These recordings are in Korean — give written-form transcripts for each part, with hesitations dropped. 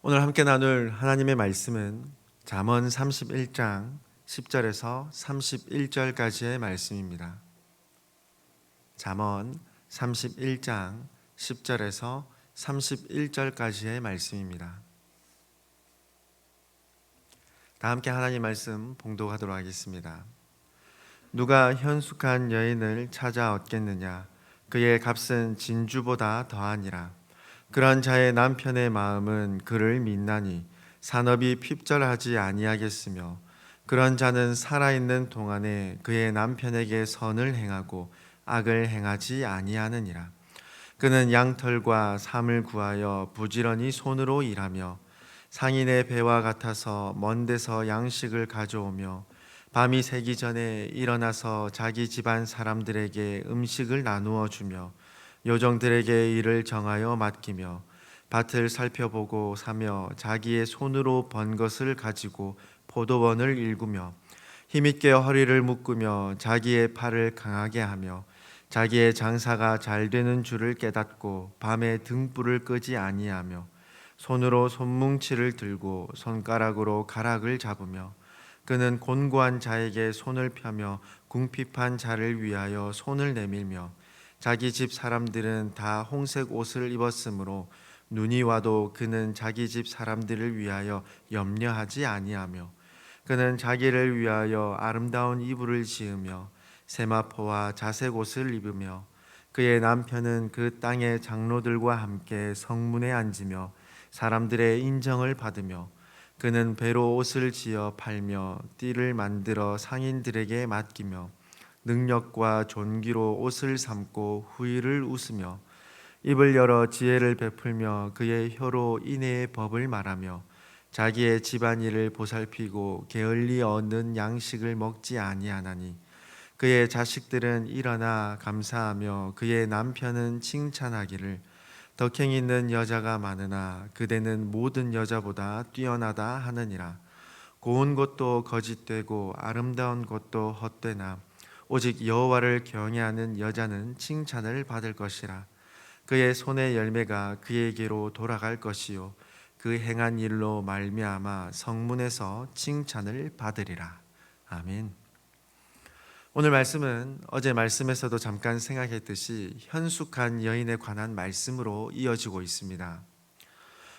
오늘 함께 나눌 하나님의 말씀은 잠언 31장 10절에서 31절까지의 말씀입니다. 잠언 31장 10절에서 31절까지의 말씀입니다. 다 함께 하나님 말씀 봉독하도록 하겠습니다. 누가 현숙한 여인을 찾아 얻겠느냐? 그의 값은 진주보다 더하니라. 그런 자의 남편의 마음은 그를 믿나니 산업이 핍절하지 아니하겠으며, 그런 자는 살아있는 동안에 그의 남편에게 선을 행하고 악을 행하지 아니하느니라. 그는 양털과 삼을 구하여 부지런히 손으로 일하며 상인의 배와 같아서 먼 데서 양식을 가져오며 밤이 새기 전에 일어나서 자기 집안 사람들에게 음식을 나누어 주며 요정들에게 일을 정하여 맡기며 밭을 살펴보고 사며 자기의 손으로 번 것을 가지고 포도원을 일구며 힘있게 허리를 묶으며 자기의 팔을 강하게 하며 자기의 장사가 잘 되는 줄을 깨닫고 밤에 등불을 끄지 아니하며 손으로 손뭉치를 들고 손가락으로 가락을 잡으며 그는 곤고한 자에게 손을 펴며 궁핍한 자를 위하여 손을 내밀며 자기 집 사람들은 다 홍색 옷을 입었으므로 눈이 와도 그는 자기 집 사람들을 위하여 염려하지 아니하며 그는 자기를 위하여 아름다운 이불을 지으며 세마포와 자색 옷을 입으며 그의 남편은 그 땅의 장로들과 함께 성문에 앉으며 사람들의 인정을 받으며 그는 배로 옷을 지어 팔며 띠를 만들어 상인들에게 맡기며 능력과 존귀로 옷을 삼고 후일을 웃으며 입을 열어 지혜를 베풀며 그의 혀로 인애의 법을 말하며 자기의 집안일을 보살피고 게을리 얻는 양식을 먹지 아니하나니 그의 자식들은 일어나 감사하며 그의 남편은 칭찬하기를 덕행 있는 여자가 많으나 그대는 모든 여자보다 뛰어나다 하느니라. 고운 것도 거짓되고 아름다운 것도 헛되나 오직 여호와를 경외하는 여자는 칭찬을 받을 것이라. 그의 손의 열매가 그에게로 돌아갈 것이요 그 행한 일로 말미암아 성문에서 칭찬을 받으리라. 아멘. 오늘 말씀은 어제 말씀에서도 잠깐 생각했듯이 현숙한 여인에 관한 말씀으로 이어지고 있습니다.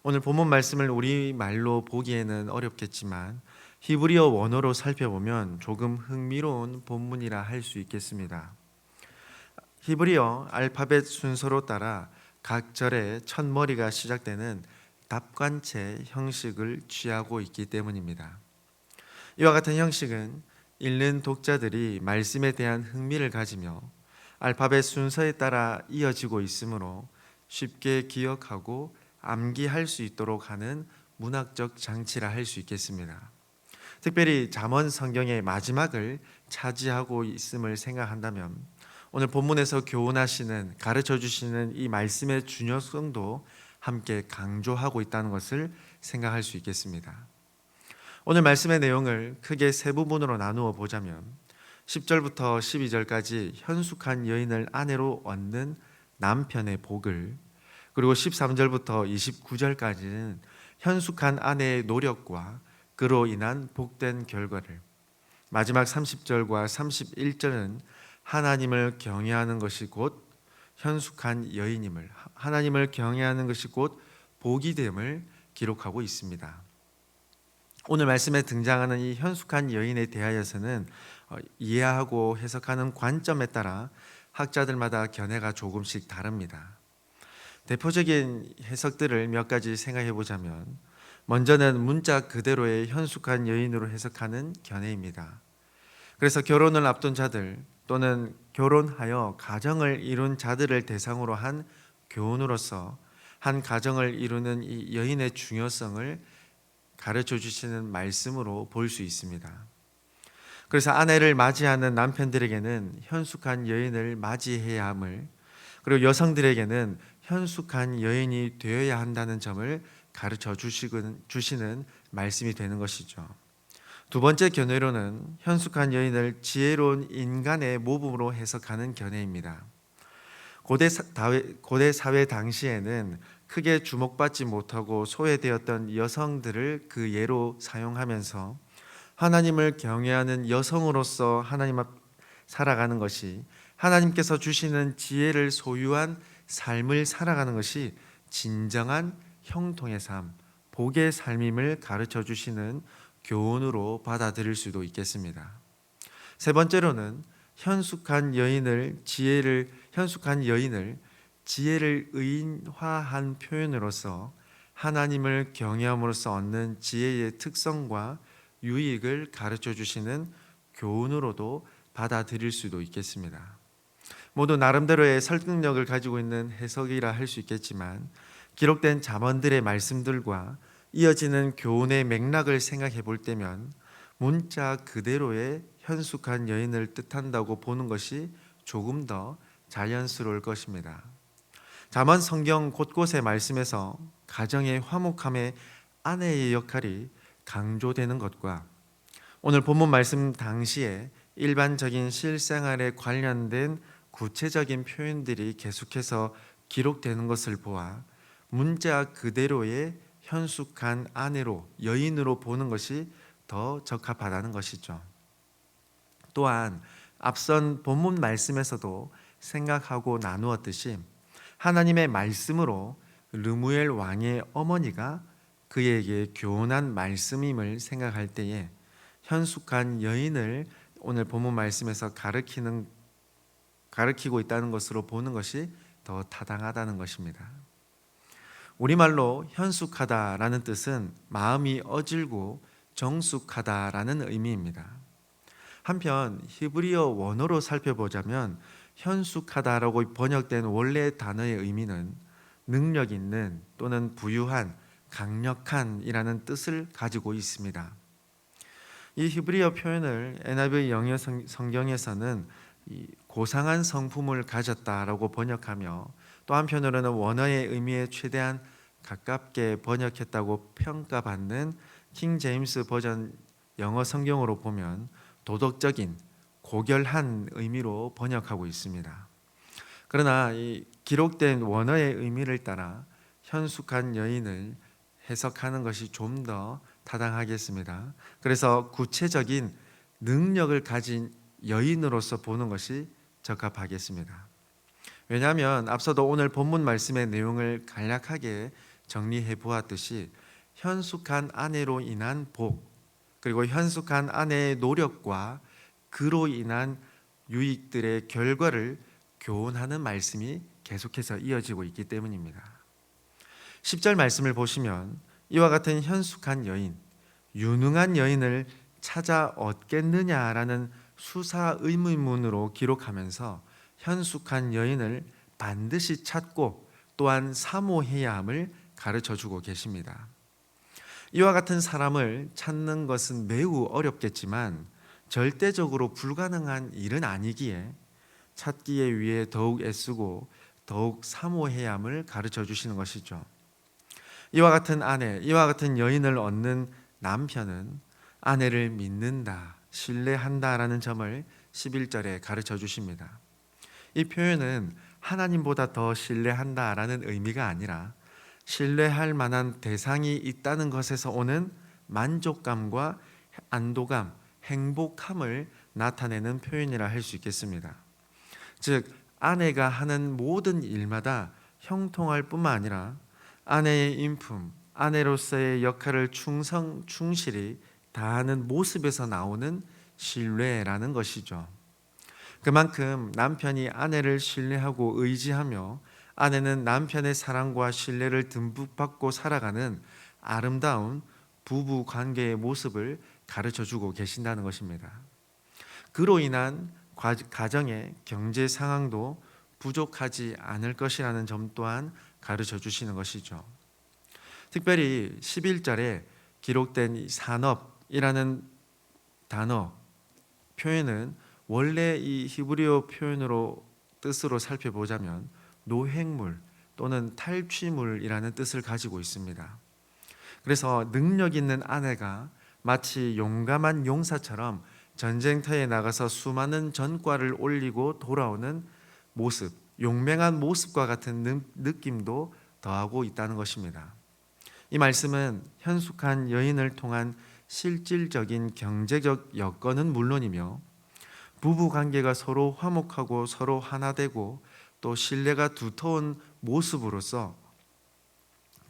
오늘 본문 말씀을 우리말로 보기에는 어렵겠지만 히브리어 원어로 살펴보면 조금 흥미로운 본문이라 할 수 있겠습니다. 히브리어 알파벳 순서로 따라 각 절의 첫 머리가 시작되는 답관체 형식을 취하고 있기 때문입니다. 이와 같은 형식은 읽는 독자들이 말씀에 대한 흥미를 가지며 알파벳 순서에 따라 이어지고 있으므로 쉽게 기억하고 암기할 수 있도록 하는 문학적 장치라 할 수 있겠습니다. 특별히 잠언 성경의 마지막을 차지하고 있음을 생각한다면 오늘 본문에서 교훈하시는, 가르쳐 주시는 이 말씀의 중요성도 함께 강조하고 있다는 것을 생각할 수 있겠습니다. 오늘 말씀의 내용을 크게 세 부분으로 나누어 보자면 10절부터 12절까지 현숙한 여인을 아내로 얻는 남편의 복을, 그리고 13절부터 29절까지는 현숙한 아내의 노력과 그로 인한 복된 결과를, 마지막 30절과 31절은 하나님을 경외하는 것이 곧 현숙한 여인임을, 하나님을 경외하는 것이 곧 복이 됨을 기록하고 있습니다. 오늘 말씀에 등장하는 이 현숙한 여인에 대하여서는 이해하고 해석하는 관점에 따라 학자들마다 견해가 조금씩 다릅니다. 대표적인 해석들을 몇 가지 생각해 보자면, 먼저는 문자 그대로의 현숙한 여인으로 해석하는 견해입니다. 그래서 결혼을 앞둔 자들 또는 결혼하여 가정을 이룬 자들을 대상으로 한 교훈으로서 한 가정을 이루는 이 여인의 중요성을 가르쳐 주시는 말씀으로 볼 수 있습니다. 그래서 아내를 맞이하는 남편들에게는 현숙한 여인을 맞이해야 함을, 그리고 여성들에게는 현숙한 여인이 되어야 한다는 점을 가르쳐 주시는 말씀이 되는 것이죠. 두 번째 견해로는 현숙한 여인을 지혜로운 인간의 모범으로 해석하는 견해입니다. 고대 사회 당시에는 크게 주목받지 못하고 소외되었던 여성들을 그 예로 사용하면서 하나님을 경외하는 여성으로서 하나님 앞 살아가는 것이, 하나님께서 주시는 지혜를 소유한 삶을 살아가는 것이 진정한 형통의 삶, 복의 삶임을 가르쳐 주시는 교훈으로 받아들일 수도 있겠습니다. 세 번째로는 현숙한 여인을 지혜를 의인화한 표현으로서 하나님을 경외함으로써 얻는 지혜의 특성과 유익을 가르쳐 주시는 교훈으로도 받아들일 수도 있겠습니다. 모두 나름대로의 설득력을 가지고 있는 해석이라 할 수 있겠지만, 기록된 잠언들의 말씀들과 이어지는 교훈의 맥락을 생각해 볼 때면 문자 그대로의 현숙한 여인을 뜻한다고 보는 것이 조금 더 자연스러울 것입니다. 잠언 성경 곳곳의 말씀에서 가정의 화목함에 아내의 역할이 강조되는 것과 오늘 본문 말씀 당시에 일반적인 실생활에 관련된 구체적인 표현들이 계속해서 기록되는 것을 보아 문자 그대로의 현숙한 아내로, 여인으로 보는 것이 더 적합하다는 것이죠. 또한 앞선 본문 말씀에서도 생각하고 나누었듯이 하나님의 말씀으로 르무엘 왕의 어머니가 그에게 교훈한 말씀임을 생각할 때에 현숙한 여인을 오늘 본문 말씀에서 가르치고 있다는 것으로 보는 것이 더 타당하다는 것입니다. 우리말로 현숙하다라는 뜻은 마음이 어질고 정숙하다라는 의미입니다. 한편 히브리어 원어로 살펴보자면 현숙하다라고 번역된 원래 단어의 의미는 능력 있는 또는 부유한, 강력한이라는 뜻을 가지고 있습니다. 이 히브리어 표현을 NIV 영어 성경에서는 고상한 성품을 가졌다라고 번역하며, 또 한편으로는 원어의 의미에 최대한 가깝게 번역했다고 평가받는 킹 제임스 버전 영어 성경으로 보면 도덕적인, 고결한 의미로 번역하고 있습니다. 그러나 이 기록된 원어의 의미를 따라 현숙한 여인을 해석하는 것이 좀 더 타당하겠습니다. 그래서 구체적인 능력을 가진 여인으로서 보는 것이 적합하겠습니다. 왜냐하면 앞서도 오늘 본문 말씀의 내용을 간략하게 정리해 보았듯이 현숙한 아내로 인한 복, 그리고 현숙한 아내의 노력과 그로 인한 유익들의 결과를 교훈하는 말씀이 계속해서 이어지고 있기 때문입니다. 10절 말씀을 보시면 이와 같은 현숙한 여인, 유능한 여인을 찾아 얻겠느냐라는 수사 의문문으로 기록하면서 현숙한 여인을 반드시 찾고 또한 사모해야 함을 가르쳐 주고 계십니다. 이와 같은 사람을 찾는 것은 매우 어렵겠지만 절대적으로 불가능한 일은 아니기에 찾기에 위해 더욱 애쓰고 더욱 사모해야 함을 가르쳐 주시는 것이죠. 이와 같은 아내, 이와 같은 여인을 얻는 남편은 아내를 믿는다, 신뢰한다라는 점을 11절에 가르쳐 주십니다. 이 표현은 하나님보다 더 신뢰한다라는 의미가 아니라 신뢰할 만한 대상이 있다는 것에서 오는 만족감과 안도감, 행복함을 나타내는 표현이라 할 수 있겠습니다. 즉, 아내가 하는 모든 일마다 형통할 뿐만 아니라 아내의 인품, 아내로서의 역할을 충실히 다하는 모습에서 나오는 신뢰라는 것이죠. 그만큼 남편이 아내를 신뢰하고 의지하며 아내는 남편의 사랑과 신뢰를 듬뿍 받고 살아가는 아름다운 부부 관계의 모습을 가르쳐 주고 계신다는 것입니다. 그로 인한 가정의 경제 상황도 부족하지 않을 것이라는 점 또한 가르쳐 주시는 것이죠. 특별히 11절에 기록된 산업이라는 단어 표현은 원래 이 히브리어 표현으로 뜻으로 살펴보자면 노획물 또는 탈취물이라는 뜻을 가지고 있습니다. 그래서 능력 있는 아내가 마치 용감한 용사처럼 전쟁터에 나가서 수많은 전과를 올리고 돌아오는 모습, 용맹한 모습과 같은 느낌도 더하고 있다는 것입니다. 이 말씀은 현숙한 여인을 통한 실질적인 경제적 여건은 물론이며 부부 관계가 서로 화목하고 서로 하나 되고 또 신뢰가 두터운 모습으로서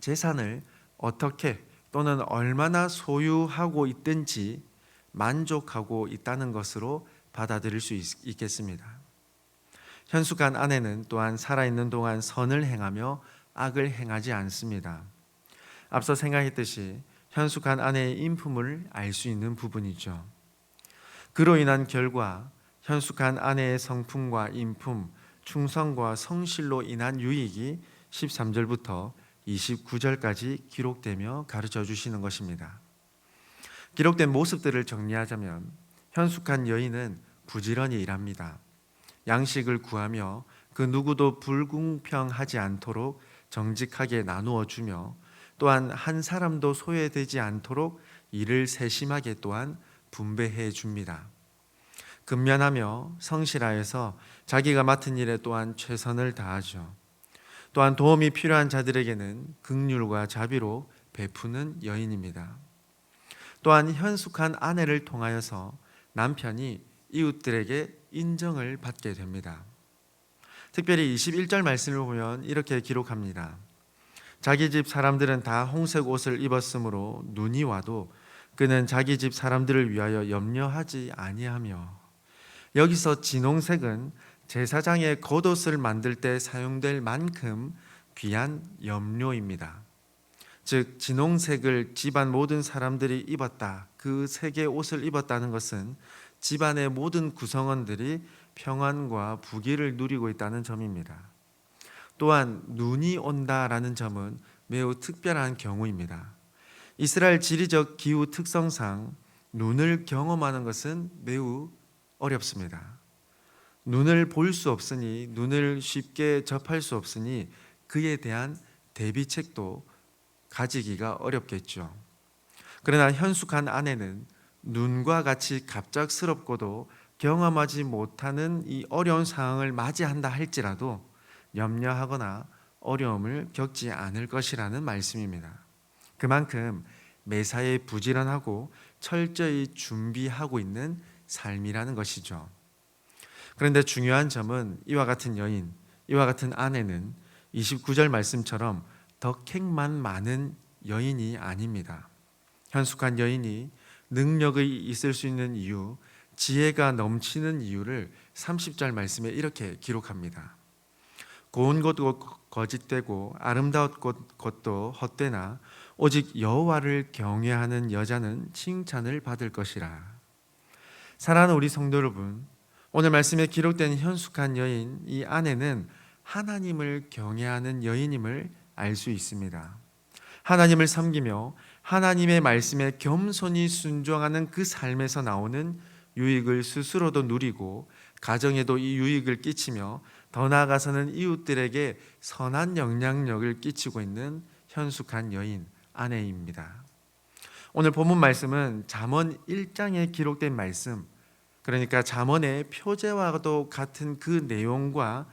재산을 어떻게 또는 얼마나 소유하고 있든지 만족하고 있다는 것으로 받아들일 수 있겠습니다. 현숙한 아내는 또한 살아있는 동안 선을 행하며 악을 행하지 않습니다. 앞서 생각했듯이 현숙한 아내의 인품을 알 수 있는 부분이죠. 그로 인한 결과 현숙한 아내의 성품과 인품, 충성과 성실로 인한 유익이 13절부터 29절까지 기록되며 가르쳐 주시는 것입니다. 기록된 모습들을 정리하자면 현숙한 여인은 부지런히 일합니다. 양식을 구하며 그 누구도 불공평하지 않도록 정직하게 나누어 주며 또한 한 사람도 소외되지 않도록 일을 세심하게 또한 분배해 줍니다. 근면하며 성실하여서 자기가 맡은 일에 또한 최선을 다하죠. 또한 도움이 필요한 자들에게는 긍휼과 자비로 베푸는 여인입니다. 또한 현숙한 아내를 통하여서 남편이 이웃들에게 인정을 받게 됩니다. 특별히 21절 말씀을 보면 이렇게 기록합니다. 자기 집 사람들은 다 홍색 옷을 입었으므로 눈이 와도 그는 자기 집 사람들을 위하여 염려하지 아니하며, 여기서 진홍색은 제사장의 겉옷을 만들 때 사용될 만큼 귀한 염료입니다. 즉 진홍색을 집안 모든 사람들이 입었다, 그 색의 옷을 입었다는 것은 집안의 모든 구성원들이 평안과 부귀를 누리고 있다는 점입니다. 또한 눈이 온다라는 점은 매우 특별한 경우입니다. 이스라엘 지리적 기후 특성상 눈을 경험하는 것은 매우 어렵습니다. 눈을 볼 수 없으니, 눈을 쉽게 접할 수 없으니 그에 대한 대비책도 가지기가 어렵겠죠. 그러나 현숙한 아내는 눈과 같이 갑작스럽고도 경험하지 못하는 이 어려운 상황을 맞이한다 할지라도 염려하거나 어려움을 겪지 않을 것이라는 말씀입니다. 그만큼 매사에 부지런하고 철저히 준비하고 있는 삶이라는 것이죠. 그런데 중요한 점은 이와 같은 여인, 이와 같은 아내는 29절 말씀처럼 덕행만 많은 여인이 아닙니다. 현숙한 여인이 능력이 있을 수 있는 이유, 지혜가 넘치는 이유를 30절 말씀에 이렇게 기록합니다. 고운 것도 거짓되고 아름다운 것도 헛되나 오직 여호와를 경외하는 여자는 칭찬을 받을 것이라. 사랑하는 우리 성도 여러분, 오늘 말씀에 기록된 현숙한 여인, 이 아내는 하나님을 경외하는 여인임을 알 수 있습니다. 하나님을 섬기며 하나님의 말씀에 겸손히 순종하는 그 삶에서 나오는 유익을 스스로도 누리고 가정에도 이 유익을 끼치며 더 나아가서는 이웃들에게 선한 영향력을 끼치고 있는 현숙한 여인, 아내입니다. 오늘 본문 말씀은 잠언 1장에 기록된 말씀, 그러니까 잠언의 표제와도 같은 그 내용과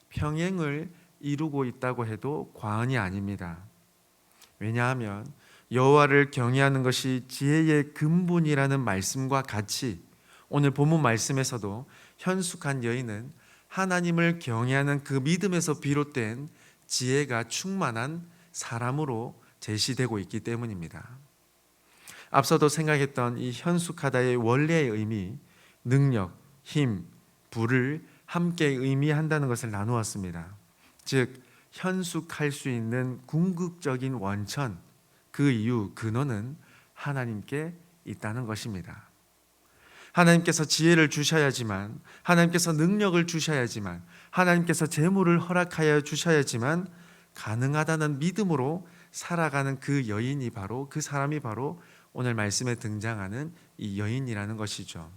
평행을 이루고 있다고 해도 과언이 아닙니다. 왜냐하면 여호와를 경외하는 것이 지혜의 근본이라는 말씀과 같이 오늘 본문 말씀에서도 현숙한 여인은 하나님을 경외하는 그 믿음에서 비롯된 지혜가 충만한 사람으로 제시되고 있기 때문입니다. 앞서도 생각했던 이 현숙하다의 원래의 의미, 능력, 힘, 부를 함께 의미한다는 것을 나누었습니다. 즉 현숙할 수 있는 궁극적인 원천, 그 이유, 근원은 하나님께 있다는 것입니다. 하나님께서 지혜를 주셔야지만, 하나님께서 능력을 주셔야지만, 하나님께서 재물을 허락하여 주셔야지만 가능하다는 믿음으로 살아가는 그 여인이 바로, 그 사람이 바로 오늘 말씀에 등장하는 이 여인이라는 것이죠.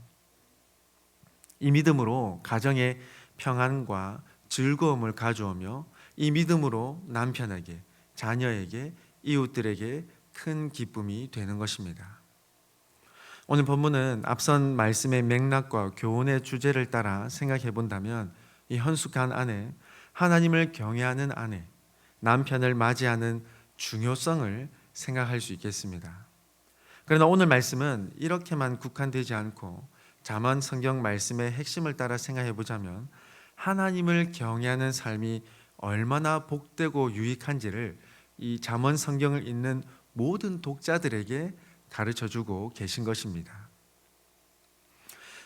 이 믿음으로 가정의 평안과 즐거움을 가져오며 이 믿음으로 남편에게, 자녀에게, 이웃들에게 큰 기쁨이 되는 것입니다. 오늘 본문은 앞선 말씀의 맥락과 교훈의 주제를 따라 생각해 본다면 이 현숙한 아내, 하나님을 경외하는 아내, 남편을 맞이하는 중요성을 생각할 수 있겠습니다. 그러나 오늘 말씀은 이렇게만 국한되지 않고 잠언 성경 말씀의 핵심을 따라 생각해 보자면 하나님을 경외하는 삶이 얼마나 복되고 유익한지를 이 잠언 성경을 읽는 모든 독자들에게 가르쳐 주고 계신 것입니다.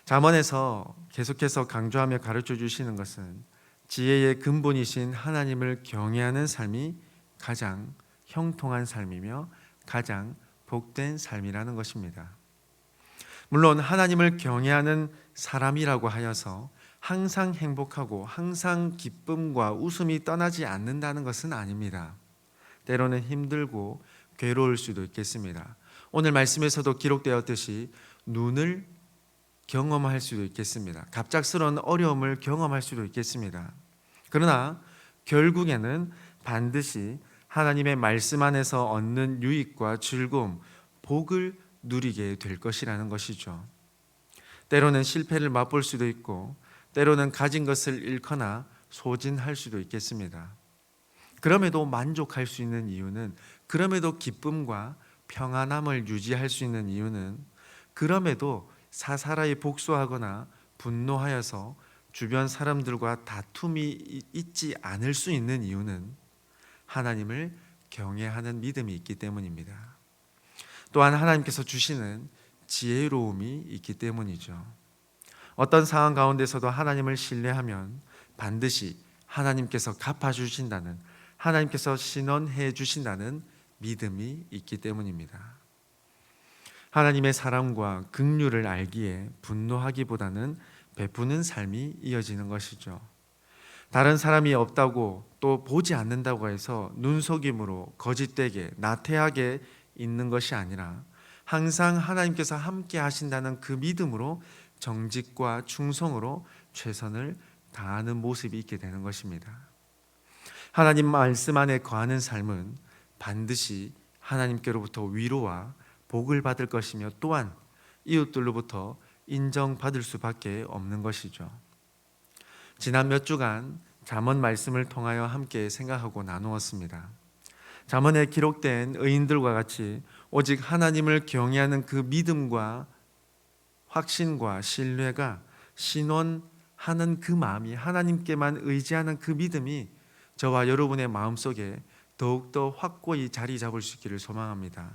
잠언에서 계속해서 강조하며 가르쳐 주시는 것은 지혜의 근본이신 하나님을 경외하는 삶이 가장 형통한 삶이며 가장 복된 삶이라는 것입니다. 물론 하나님을 경외하는 사람이라고 하여서 항상 행복하고 항상 기쁨과 웃음이 떠나지 않는다는 것은 아닙니다. 때로는 힘들고 괴로울 수도 있겠습니다. 오늘 말씀에서도 기록되었듯이 눈을 경험할 수도 있겠습니다. 갑작스러운 어려움을 경험할 수도 있겠습니다. 그러나 결국에는 반드시 하나님의 말씀 안에서 얻는 유익과 즐거움, 복을 누리게 될 것이라는 것이죠. 때로는 실패를 맛볼 수도 있고 때로는 가진 것을 잃거나 소진할 수도 있겠습니다. 그럼에도 만족할 수 있는 이유는, 그럼에도 기쁨과 평안함을 유지할 수 있는 이유는, 그럼에도 사사라이 복수하거나 분노하여서 주변 사람들과 다툼이 있지 않을 수 있는 이유는 하나님을 경외하는 믿음이 있기 때문입니다. 또한 하나님께서 주시는 지혜로움이 있기 때문이죠. 어떤 상황 가운데서도 하나님을 신뢰하면 반드시 하나님께서 갚아주신다는, 하나님께서 신원해 주신다는 믿음이 있기 때문입니다. 하나님의 사랑과 긍휼을 알기에 분노하기보다는 베푸는 삶이 이어지는 것이죠. 다른 사람이 없다고 또 보지 않는다고 해서 눈속임으로 거짓되게 나태하게 있는 것이 아니라 항상 하나님께서 함께 하신다는 그 믿음으로 정직과 충성으로 최선을 다하는 모습이 있게 되는 것입니다. 하나님 말씀 안에 거하는 삶은 반드시 하나님께로부터 위로와 복을 받을 것이며 또한 이웃들로부터 인정받을 수밖에 없는 것이죠. 지난 몇 주간 잠언 말씀을 통하여 함께 생각하고 나누었습니다. 잠언에 기록된 의인들과 같이 오직 하나님을 경외하는 그 믿음과 확신과 신뢰가 신원하는 그 마음이, 하나님께만 의지하는 그 믿음이 저와 여러분의 마음속에 더욱더 확고히 자리 잡을 수 있기를 소망합니다.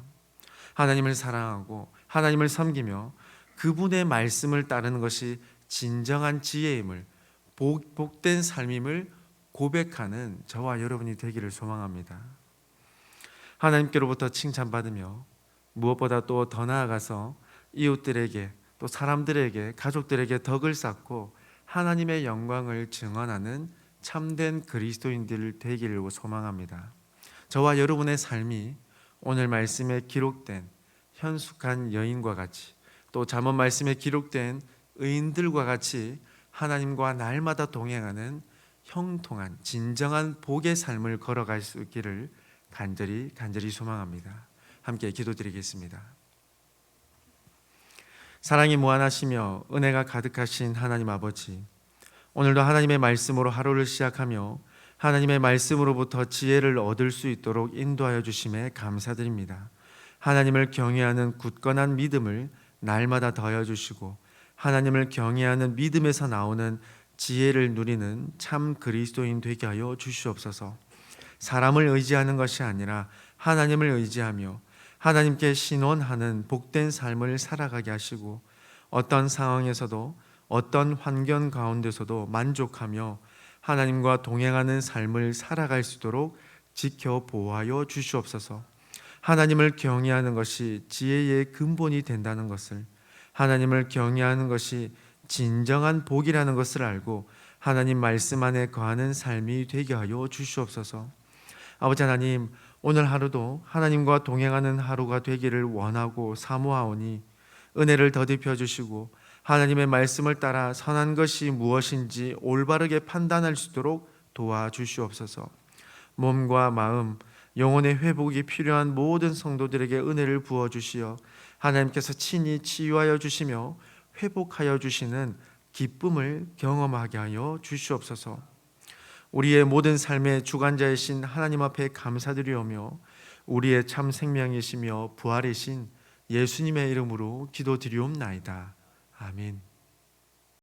하나님을 사랑하고 하나님을 섬기며 그분의 말씀을 따르는 것이 진정한 지혜임을, 복된 삶임을 고백하는 저와 여러분이 되기를 소망합니다. 하나님께로부터 칭찬받으며 무엇보다 또 더 나아가서 이웃들에게 또 사람들에게, 가족들에게 덕을 쌓고 하나님의 영광을 증언하는 참된 그리스도인들 되기를 소망합니다. 저와 여러분의 삶이 오늘 말씀에 기록된 현숙한 여인과 같이, 또 잠언 말씀에 기록된 의인들과 같이 하나님과 날마다 동행하는 형통한 진정한 복의 삶을 걸어갈 수 있기를 간절히 소망합니다. 함께 기도드리겠습니다. 사랑이 무한하시며 은혜가 가득하신 하나님 아버지, 오늘도 하나님의 말씀으로 하루를 시작하며 하나님의 말씀으로부터 지혜를 얻을 수 있도록 인도하여 주심에 감사드립니다. 하나님을 경외하는 굳건한 믿음을 날마다 더하여 주시고 하나님을 경외하는 믿음에서 나오는 지혜를 누리는 참 그리스도인 되게 하여 주시옵소서. 사람을 의지하는 것이 아니라 하나님을 의지하며 하나님께 신원하는 복된 삶을 살아가게 하시고 어떤 상황에서도 어떤 환경 가운데서도 만족하며 하나님과 동행하는 삶을 살아갈 수 있도록 지켜 보호하여 주시옵소서. 하나님을 경외하는 것이 지혜의 근본이 된다는 것을, 하나님을 경외하는 것이 진정한 복이라는 것을 알고 하나님 말씀 안에 거하는 삶이 되게 하여 주시옵소서. 아버지 하나님, 오늘 하루도 하나님과 동행하는 하루가 되기를 원하고 사모하오니 은혜를 더딥혀 주시고 하나님의 말씀을 따라 선한 것이 무엇인지 올바르게 판단할 수 있도록 도와주시옵소서. 몸과 마음, 영혼의 회복이 필요한 모든 성도들에게 은혜를 부어주시어 하나님께서 친히 치유하여 주시며 회복하여 주시는 기쁨을 경험하게 하여 주시옵소서. 우리의 모든 삶의 주관자이신 하나님 앞에 감사드리오며 우리의 참 생명이시며 부활이신 예수님의 이름으로 기도드리옵나이다. 아멘.